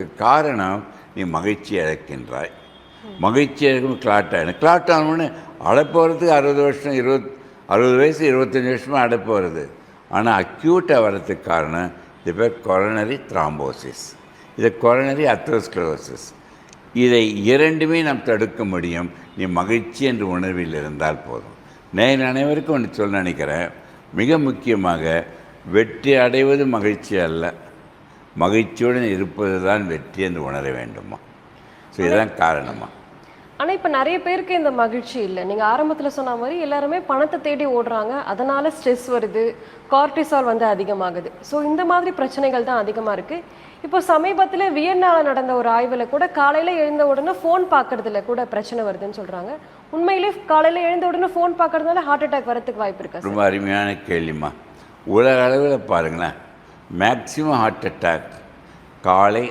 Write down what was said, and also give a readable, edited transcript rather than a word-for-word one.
காரணம் நீ மகிழ்ச்சி இழக்கின்றாய். மகிழ்ச்சி இழக்கும் கிளாட் ஆகிடும். கிளாட் ஆகணும்னு அடைப்பு வரதுக்கு 60 வருஷம் 60 வயசு 25 வருஷமாக அடைப்பு வருது. ஆனால் அக்யூட்டாக வர்றதுக்கு காரணம் இது பேர் கொரோனரி த்ராம்போசிஸ், இது கொரோனரி அத்ரோஸ்க்ளரோசிஸ். இதை இரண்டுமே நாம் தடுக்க முடியும் நீ மகிழ்ச்சி என்ற உணர்வில் இருந்தால் போதும். நான் அனைவருக்கும் ஒன்று சொல்ல நினைக்கிறேன், மிக முக்கியமாக வெற்றி அடைவது மகிழ்ச்சி அல்ல, மகிழ்ச்சியுடன் இருப்பது தான் வெற்றி என்று உணர வேண்டுமா. ஸோ இதுதான் காரணமா. ஆனால் இப்போ நிறைய பேருக்கு இந்த மகிழ்ச்சி இல்லை. நீங்கள் ஆரம்பத்தில் சொன்ன மாதிரி எல்லாருமே பணத்தை தேடி ஓடுறாங்க, அதனால் ஸ்ட்ரெஸ் வருது, கார்டிசால் வந்து அதிகமாகுது. ஸோ இந்த மாதிரி பிரச்சனைகள் தான் அதிகமாக இருக்குது. இப்போ சமீபத்தில் வியன்னாவில் நடந்த ஒரு ஆய்வில் கூட காலையில் எழுந்த உடனே ஃபோன் பார்க்கறதுல கூட பிரச்சனை வருதுன்னு சொல்கிறாங்க. உண்மையிலே காலையில் எழுந்த உடனே ஃபோன் பார்க்கறதுனால ஹார்ட் அட்டாக் வரதுக்கு வாய்ப்பு இருக்கா? ரொம்ப அருமையான கேள்விமா. உலக அளவில் பாருங்களேன், மேக்சிமம் ஹார்ட் அட்டாக் காலை